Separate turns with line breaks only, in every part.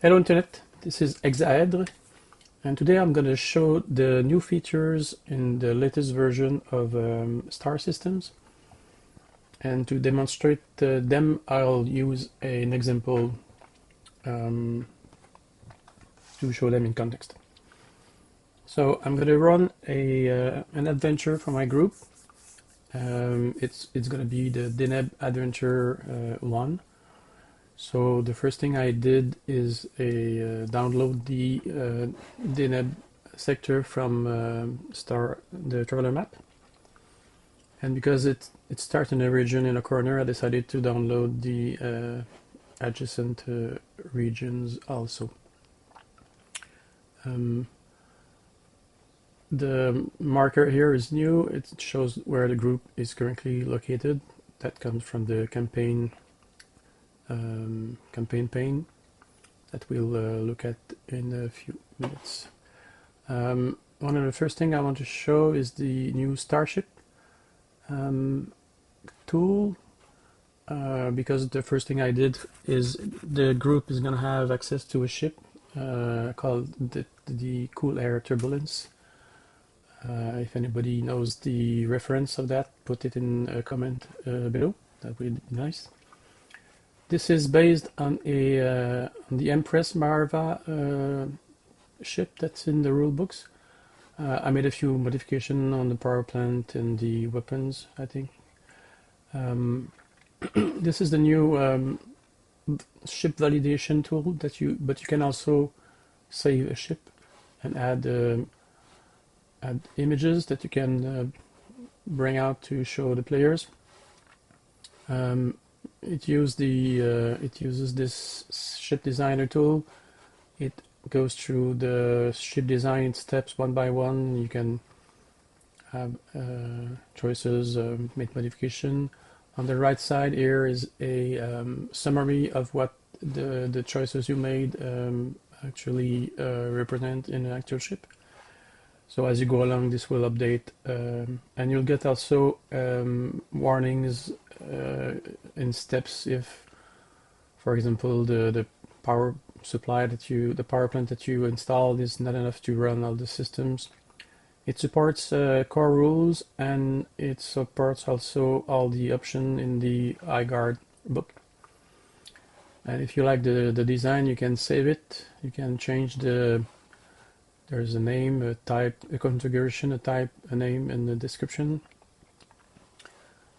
Hello Internet, this is Hexaedre, and today I'm going to show the new features in the latest version of star systems. And to demonstrate them, I'll use an example um, to show them in context. So I'm going to run an adventure for my group. It's going to be the Deneb Adventure 1. So the first thing I did is download the Deneb sector from the traveler map, and because it starts in a region in a corner, I decided to download the adjacent regions also. Um, the marker here is new. It shows where the group is currently located. That comes from the campaign pane that we'll look at in a few minutes. One of the first things I want to show is the new starship tool, because the first thing I did is the group is going to have access to a ship called the Cool Air Turbulence. If anybody knows the reference of that, put it in a comment below. That would be nice. This is based on the Empress Marva ship that's in the rule books. I made a few modifications on the power plant and the weapons, I think. This is the new ship validation tool but you can also save a ship and add images that you can bring out to show the players. It uses this ship designer tool. It goes through the ship design steps one by one. You can have choices, make modification. On the right side here is a summary of what the choices you made actually represent in an actual ship. So as you go along, this will update, and you'll get also warnings in steps if, for example, the power supply the power plant that you installed is not enough to run all the systems. It supports core rules, and it supports also all the options in the iGuard book. And if you like the design, you can save it. You can change there's a name, a type, a configuration, a type, a name, and a description.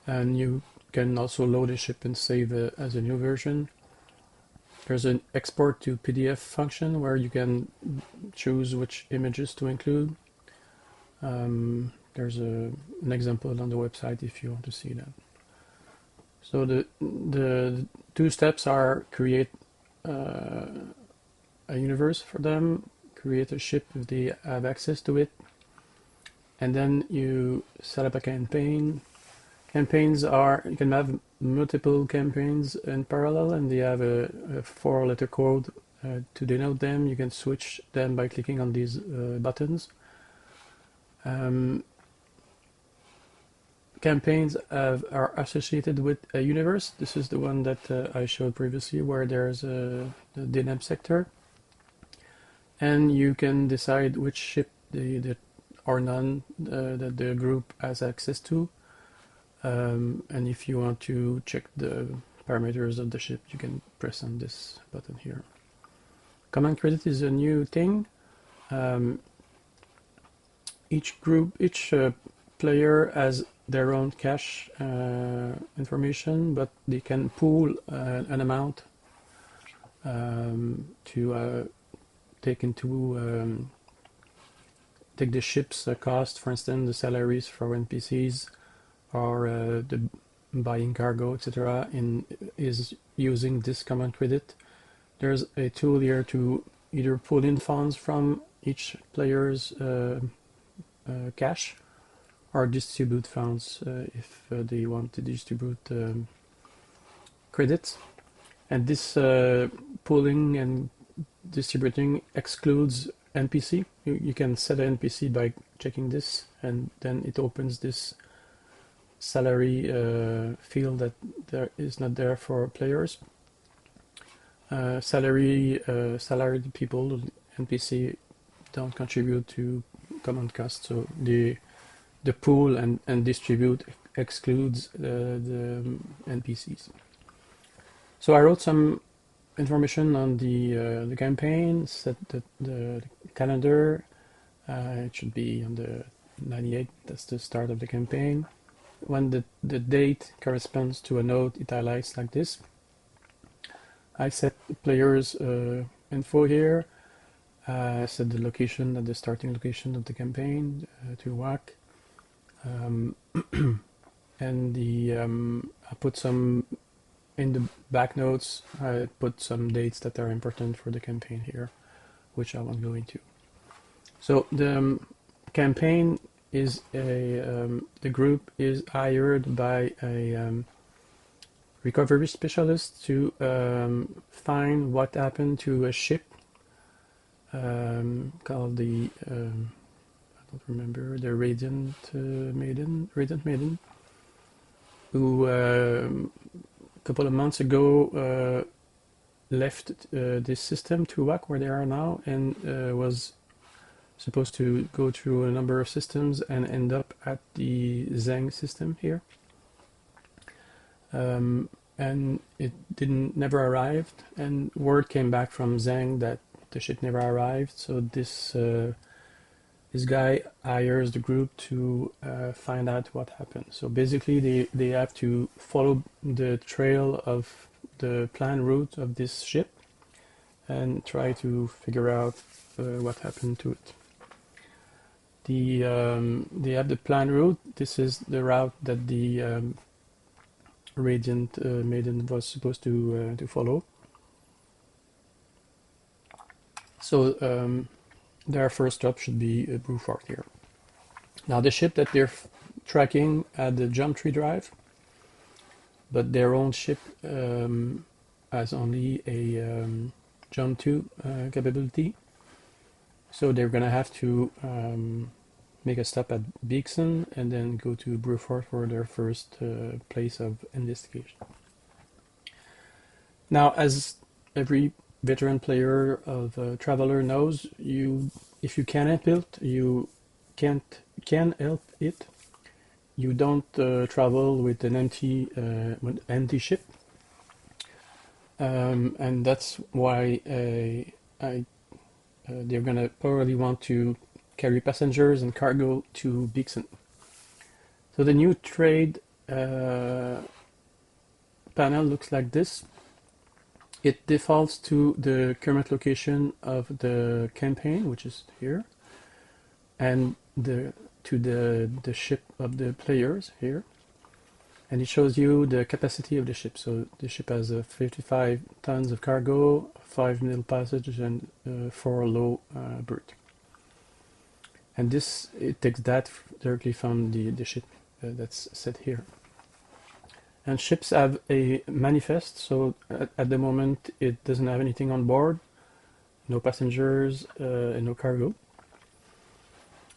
And you can also load a ship and save as a new version. There's an export to PDF function where you can choose which images to include. There's an example on the website if you want to see that. So the two steps are create a universe for them, create a ship if they have access to it, and then you set up a campaign. Campaigns you can have multiple campaigns in parallel, and they have a 4-letter code to denote them. You can switch them by clicking on these buttons. Campaigns are associated with a universe. This is the one that I showed previously, where there's the Deneb sector, and you can decide which ship or none that the group has access to. And if you want to check the parameters of the ship, you can press on this button here. Command credit is a new thing. Each player has their own cache information, but they can pool an amount to take the ship's cost, for instance, the salaries for NPCs, or the buying cargo, etc. is using this command credit. There's a tool here to either pull in funds from each player's cache, or distribute funds if they want to distribute credits. And this pooling and distributing excludes NPC. You can set an NPC by checking this, and then it opens this salary field that is not there for players. salaried people, NPC, don't contribute to common cost, so the pool and distribute excludes the NPCs. So I wrote some information on the campaign, set the calendar. It should be on the 98, that's the start of the campaign. When the date corresponds to a node, it highlights like this. I set the player's info here. I set the location at the starting location of the campaign to WAC. And I put some in the back notes. I put some dates that are important for the campaign here, which I won't go into. So the campaign is the group is hired by a recovery specialist to find what happened to a ship called the I don't remember, the Radiant Maiden, who a couple of months ago left this system to WAC where they are now, and was supposed to go through a number of systems and end up at the Zeng system here. And it never arrived, and word came back from Zeng that the ship never arrived. So this guy hires the group to find out what happened. So basically, they have to follow the trail of the planned route of this ship and try to figure out what happened to it. They have the planned route. This is the route that the Radiant Maiden was supposed to follow. So their first stop should be Bruford here. Now the ship that they're tracking had the jump tree drive, but their own ship has only a jump 2 capability. So they're gonna have to make a stop at Beekson and then go to Bruford for their first place of investigation. Now, as every veteran player of Traveller knows, if you can help it, you can help it. You don't travel with an empty ship, and that's why they're gonna probably want to carry passengers and cargo to Beekson. So the new trade panel looks like this. It defaults to the current location of the campaign, which is here, and to the ship of the players here, and it shows you the capacity of the ship. So the ship has 55 tons of cargo, 5 middle passage, and 4 low berth. And this, it takes that directly from the ship that's set here. And ships have a manifest, so at the moment it doesn't have anything on board, no passengers and no cargo.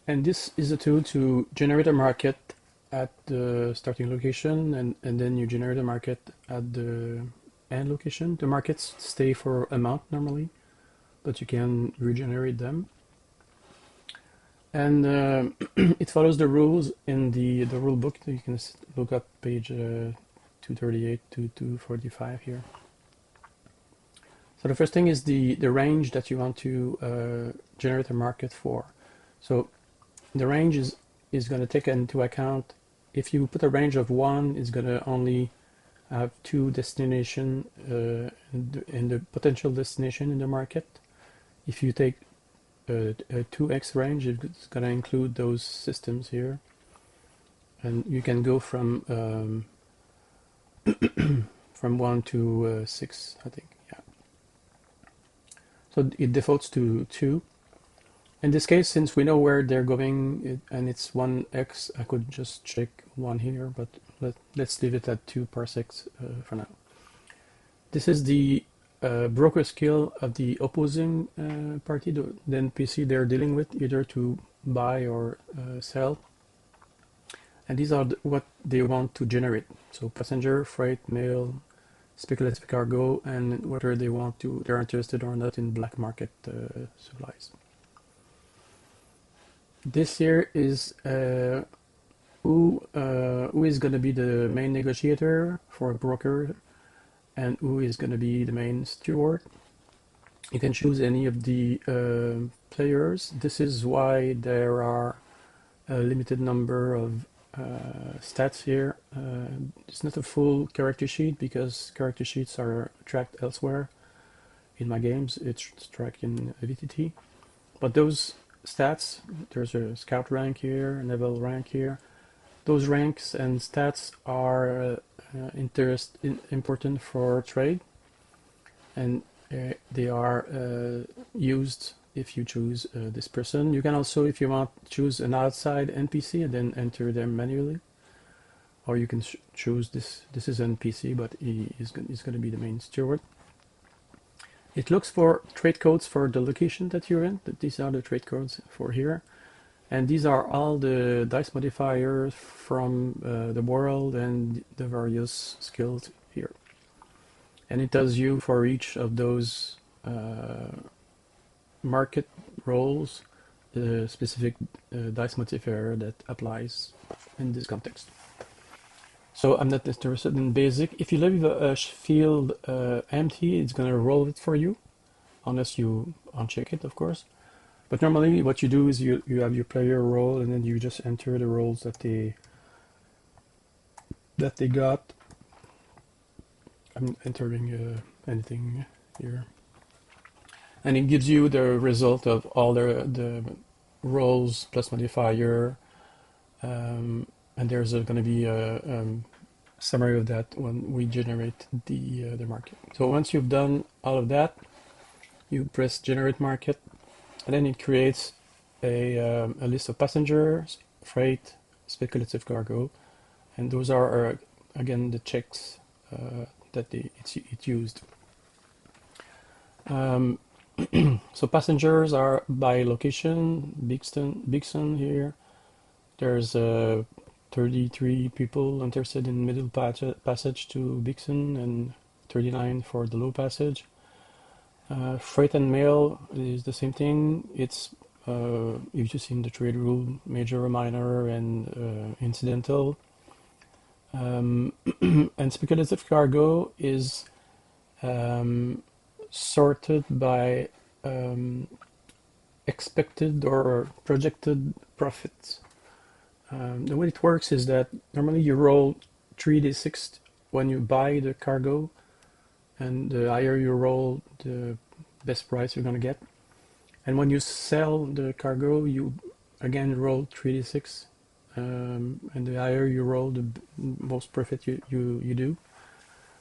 And this is a tool to generate a market at the starting location, and then you generate a market at the end location. The markets stay for a month normally, but you can regenerate them. And it follows the rules in the rule book. You can look up page 238 to 245 here. So the first thing is the range that you want to generate a market for. So the range is going to take into account, if you put a range of 1, it's going to only have 2 destinations in the potential destination in the market. If you take a 2x range, it's going to include those systems here, and you can go from from 1 to 6, I think. Yeah. So it defaults to 2. In this case, since we know where they're going and it's 1x, I could just check 1 here, but let's leave it at 2 parsecs for now. This is the broker skill of the opposing party, the NPC they're dealing with, either to buy or sell. And these are what they want to generate. So passenger, freight, mail, speculative cargo and whether they're interested or not in black market supplies. This here is who is going to be the main negotiator for a broker and who is going to be the main steward. You can choose any of the players. This is why there are a limited number of stats here. It's not a full character sheet because character sheets are tracked elsewhere. In my games, it's tracked in VTT. But those stats, there's a scout rank here, a naval rank here. Those ranks and stats are important for trade, and they are used if you choose this person. You can also, if you want, choose an outside NPC and then enter them manually. Or you can choose this. This is an NPC, but he's going to be the main steward. It looks for trade codes for the location that you're in. These are the trade codes for here. And these are all the dice modifiers from the world and the various skills here. And it tells you for each of those market roles the specific dice modifier that applies in this context. So I'm not interested in basic. If you leave a field empty, it's going to roll it for you, unless you uncheck it, of course. But normally what you do is you have your player roll and then you just enter the rolls that they got. I'm entering anything here. And it gives you the result of all the rolls plus modifier. And there's going to be a summary of that when we generate the market. So once you've done all of that, you press generate market, and then it creates a list of passengers, freight, speculative cargo, and those are again the checks that it used. So passengers are by location. Bigson here. There's 33 people interested in middle passage to Bigson and 39 for the low passage. Freight and mail is the same thing. It's you've just seen the trade rule, major, minor, and incidental. And speculative cargo is sorted by expected or projected profits. The way it works is that normally you roll 3d6 when you buy the cargo, and the higher you roll, the best price you're going to get. And when you sell the cargo, you again roll 3d6, and the higher you roll, the most profit you do.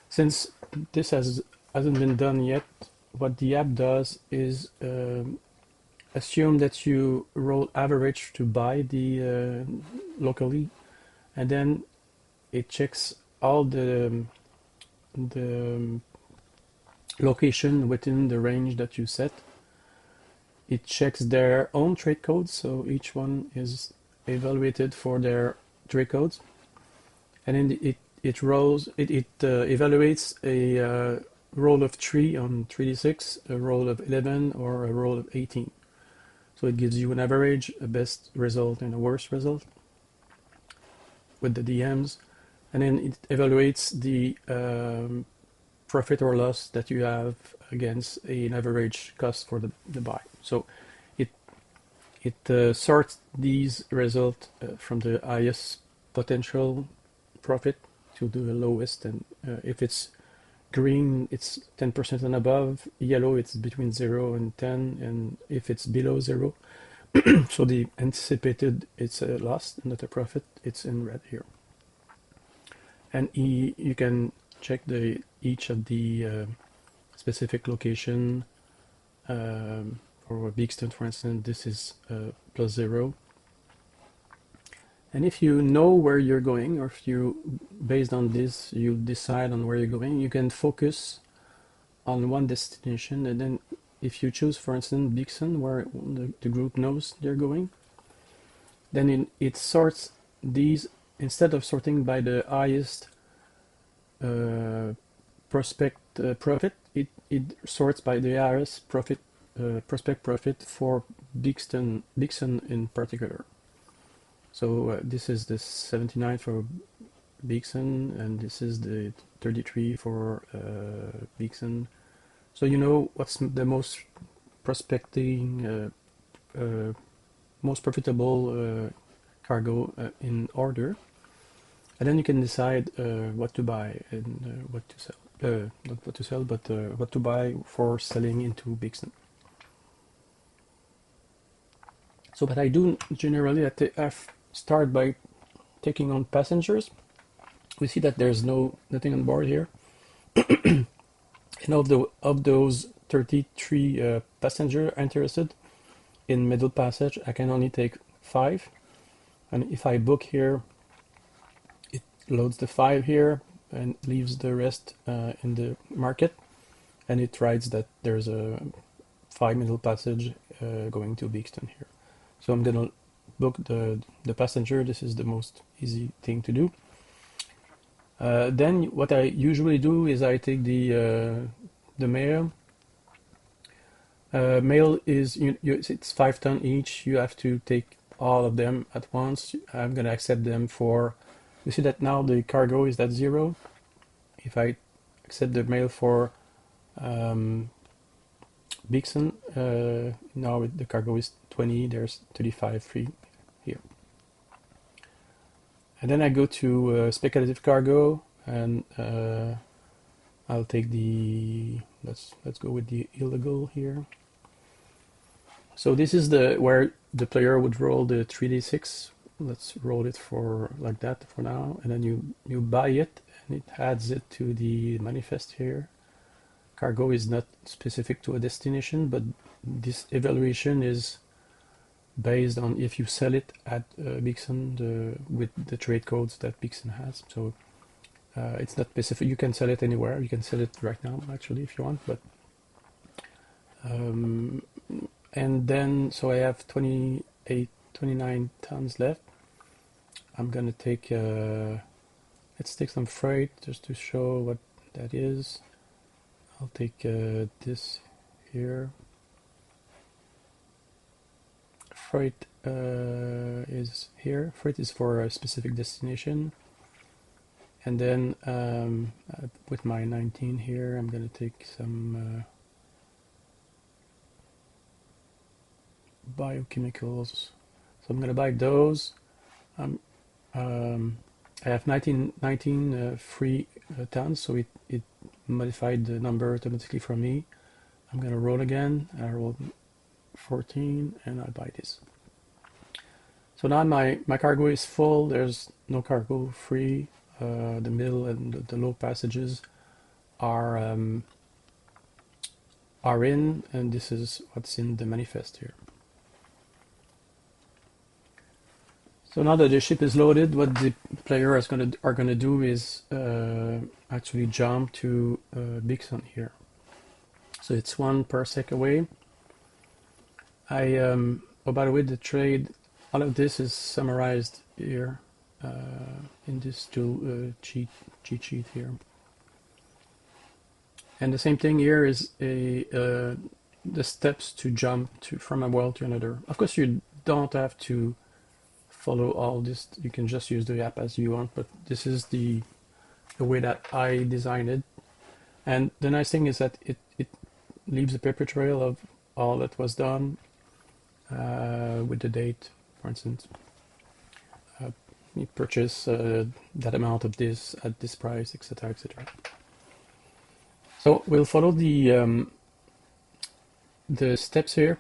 Since this hasn't been done yet, what the app does is assume that you roll average to buy the locally, and then it checks all the location within the range that you set. It checks their own trade codes, so each one is evaluated for their trade codes, and then it evaluates a roll of 3 on 3d6, a roll of 11, or a roll of 18. So it gives you an average, a best result, and a worst result with the DMs, and then it evaluates the profit or loss that you have against an average cost for the buy. So it sorts these results from the highest potential profit to the lowest, and if it's green, it's 10% and above. Yellow, it's between 0 and 10, and if it's below 0, so the anticipated, it's a loss, not a profit, it's in red here. And you can check each of the specific location. For Bigstone, for instance, this is +0. And if you know where you're going, or if you, based on this, you decide on where you're going, you can focus on one destination. And then if you choose, for instance, Bigson, where the group knows they're going, then it sorts these, instead of sorting by the highest prospect profit. It sorts by the ARS profit, prospect profit for Bixton in particular. So this is the 79 for Bixton, and this is the 33 for Bixton. So you know what's the most prospecting, most profitable cargo in order, and then you can decide what to buy and what to sell. Not what to sell, but what to buy for selling into Bixton. So what I do generally, I start by taking on passengers. We see that there's nothing on board here. And of those 33 passenger interested in middle passage, I can only take 5. And if I book here, it loads the 5 here and leaves the rest in the market. And it writes that there's a 5 middle passage going to Bixton here. So I'm gonna book the passenger. This is the most easy thing to do. Then what I usually do is I take the mail. Mail is it's 5 tons each. You have to take all of them at once. I'm gonna accept them for. You see that now the cargo is at 0. If I accept the mail for Bixton, now the cargo is 20. There's 35 free here. And then I go to speculative cargo, and I'll take the let's go with the illegal here. So this is where the player would roll the 3d6. Let's roll it for like that for now, and then you buy it, and it adds it to the manifest here. Cargo is not specific to a destination, but this evaluation is based on if you sell it at Bixton with the trade codes that Bixton has. So it's not specific. You can sell it anywhere. You can sell it right now, actually, if you want. But and then so I have 29 tons left. I'm gonna take. Let's take some freight just to show what that is. I'll take this here. Freight is here. Freight is for a specific destination. And then with my 19 here, I'm going to take some biochemicals. So I'm going to buy those. I have 19 free tons, so it modified the number automatically for me. I'm going to roll again. I roll 14 and I buy this. So now my cargo is full. There's no cargo free. The middle and the low passages are in, and this is what's in the manifest here. So now that the ship is loaded, what the player are gonna do is actually jump to Bixton here. So it's 1 parsec away. Oh, by the way, the trade, all of this is summarized here in this tool cheat sheet here. And the same thing here is the steps to jump from a well to another. Of course, you don't have to follow all this. You can just use the app as you want, but this is the way that I designed it. And the nice thing is that it leaves a paper trail of all that was done with the date, for instance. You purchase that amount of this at this price, etc., etc. So we'll follow the steps here.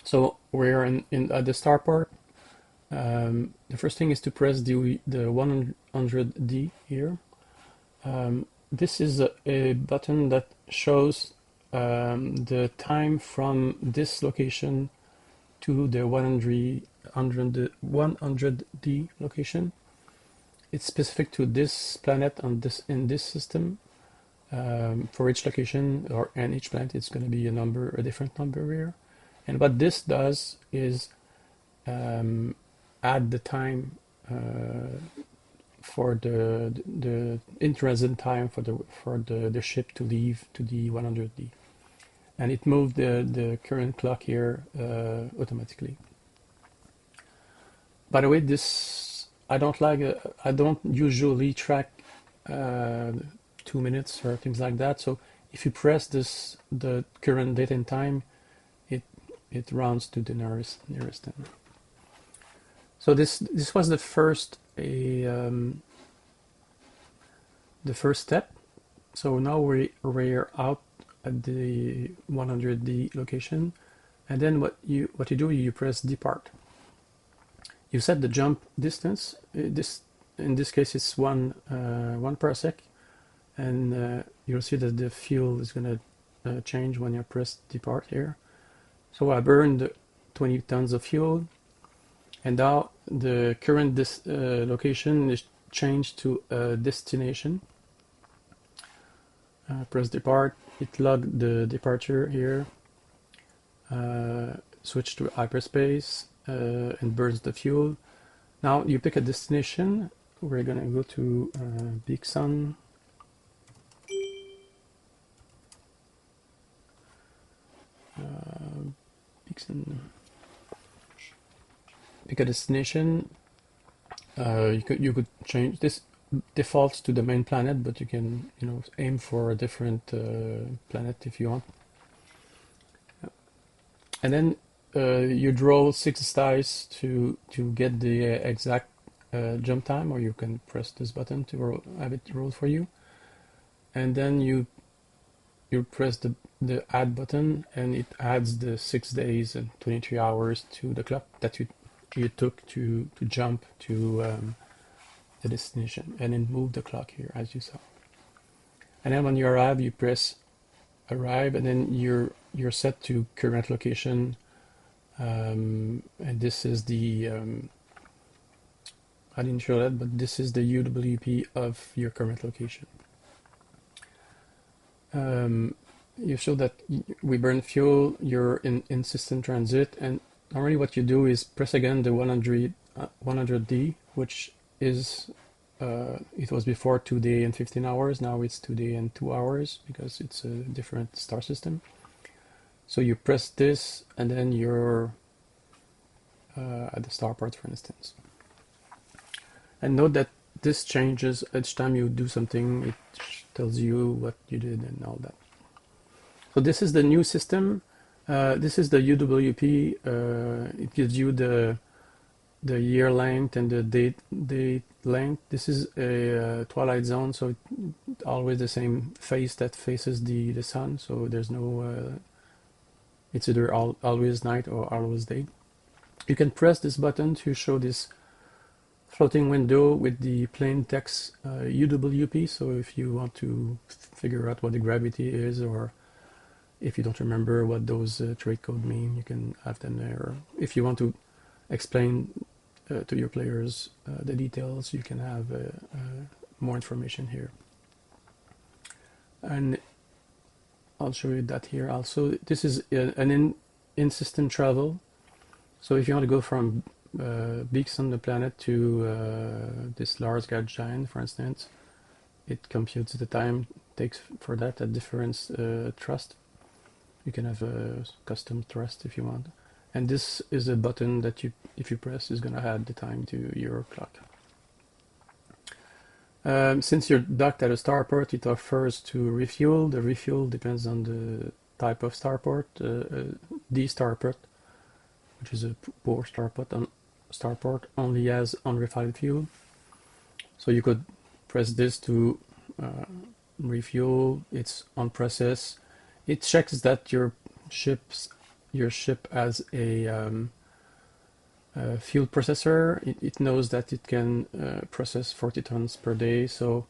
So we're at the starport. The first thing is to press the 100D here. This is a button that shows the time from this location to the 100D location. It's specific to this planet in this system. For each location and each planet, it's going to be a different number here. And what this does is add the time for the in-transit time for the ship to leave to the 100D, and it moved the current clock here automatically. By the way, this I don't like. I don't usually track 2 minutes or things like that. So if you press this, the current date and time, it rounds to the nearest 10. So this was the first the first step. So now we're out at the 100D location, and then what you do, you press depart. You set the jump distance. This in this case it's 1 parsec, and you'll see that the fuel is gonna change when you press depart here. So I burned 20 tons of fuel, and now the current location is changed to a destination. Press depart. It logged the departure here. Switch to hyperspace and burns the fuel. Now you pick a destination. We're gonna go to Big Sun. Big Sun. Pick a destination. You could change this. Defaults to the main planet, but you can aim for a different planet if you want. And then you draw 6 dice to get the exact jump time, or you can press this button to have it roll for you. And then you press the add button, and it adds the 6 days and 23 hours to the clock that you took to jump to the destination, and then move the clock here as you saw. And then when you arrive, you press arrive, and then you're set to current location, and this is the I didn't show that, but this is the UWP of your current location. You show that we burn fuel, you're in system transit, and normally what you do is press again the 100D, which is it was before 2 days and 15 hours. Now it's 2 days and 2 hours because it's a different star system. So you press this, and then you're at the starport, for instance. And note that this changes each time you do something. It tells you what you did and all that. So this is the new system. This is the UWP. It gives you the year length and the date length. This is a twilight zone, so it's always the same face that faces the sun. So there's no. It's either always night or always day. You can press this button to show this floating window with the plain text UWP. So if you want to figure out what the gravity is, or if you don't remember what those trait code mean, you can have them there. Or if you want to explain to your players the details, you can have more information here. And I'll show you that here also. This is an in-system travel. So if you want to go from Big Sun, the planet, to this large gas giant, for instance, it computes the time it takes for that at different thrust. You can have a custom thrust if you want. And this is a button that if you press, is going to add the time to your clock. Since you're docked at a starport, it offers to refuel. The refuel depends on the type of starport. The starport, which is a poor starport, only has unrefined fuel. So you could press this to refuel. It's on process. It checks that your ship has a fuel processor. It knows that it can process 40 tons per day. So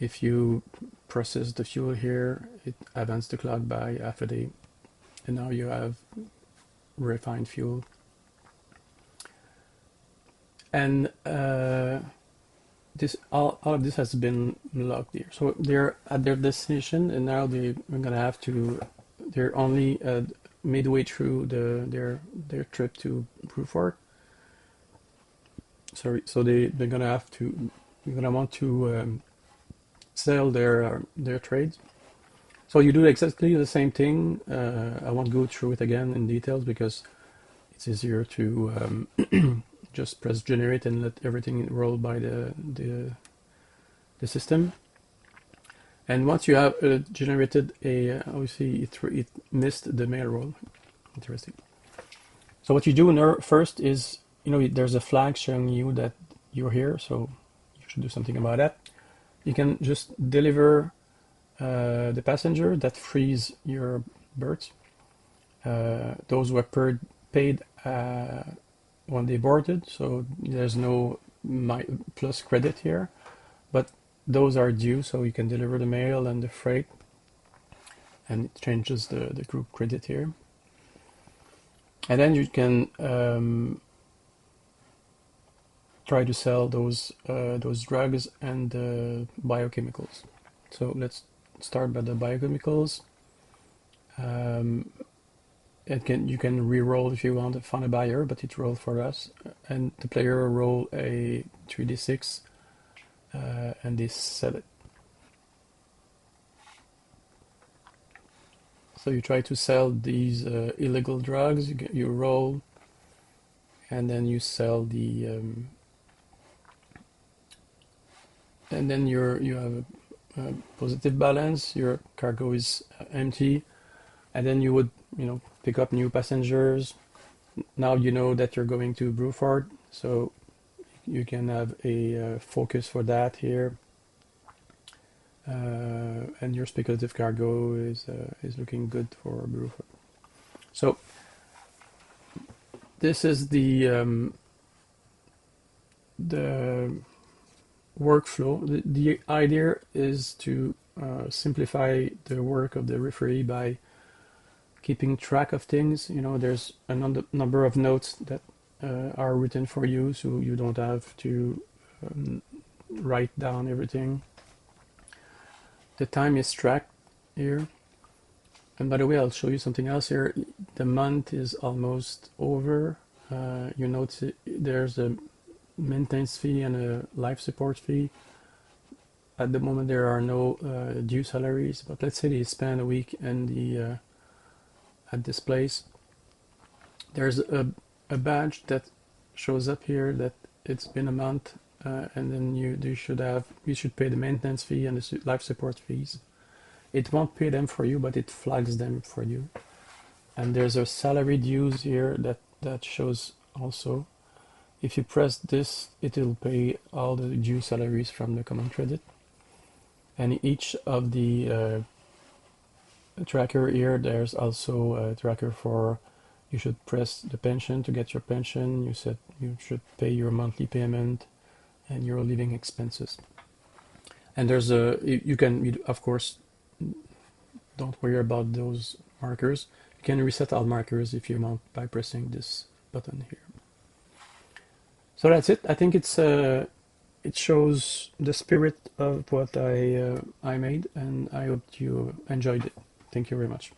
if you process the fuel here, it advances the clock by half a day, and now you have refined fuel. And this all of this has been logged here. So they're at their destination, and now they're gonna have to. They're only midway through their trip to Bruford. Sorry, so they're gonna have to gonna want to sell their trades. So you do exactly the same thing. I won't go through it again in details because it's easier to just press generate and let everything roll by the system. And once you have generated a, obviously it missed the mail roll. Interesting. So what you do first is, there's a flag showing you that you're here, so you should do something about that. You can just deliver the passenger that frees your birds. Those were paid when they boarded, so there's no plus credit here, but those are due, so you can deliver the mail and the freight, and it changes the group credit here. And then you can try to sell those drugs and biochemicals. So let's start by the biochemicals. You can re-roll if you want to find a buyer, but it rolled for us, and the player roll a 3d6 and they sell it. So you try to sell these illegal drugs. You roll, and then you sell the, and then you have a positive balance. Your cargo is empty, and then you would pick up new passengers. Now you know that you're going to Bruford, so you can have a focus for that here. And your speculative cargo is looking good for Bruford. So this is the workflow. The idea is to simplify the work of the referee by keeping track of things. There's a number of notes that are written for you, so you don't have to write down everything. The time is tracked here. And by the way, I'll show you something else here. The month is almost over. You notice there's a maintenance fee and a life support fee. At the moment, there are no due salaries, but let's say they spend a week in at this place. There's a badge that shows up here that it's been a month, and then you should pay the maintenance fee and the life support fees. It won't pay them for you, but it flags them for you. And there's a salary dues here that shows also. If you press this, it will pay all the due salaries from the common credit. And each of the tracker here, there's also a tracker for, you should press the pension to get your pension. You said you should pay your monthly payment and your living expenses. And there's of course, don't worry about those markers. You can reset all markers if you want by pressing this button here. So that's it. I think it shows the spirit of what I made, and I hope you enjoyed it. Thank you very much.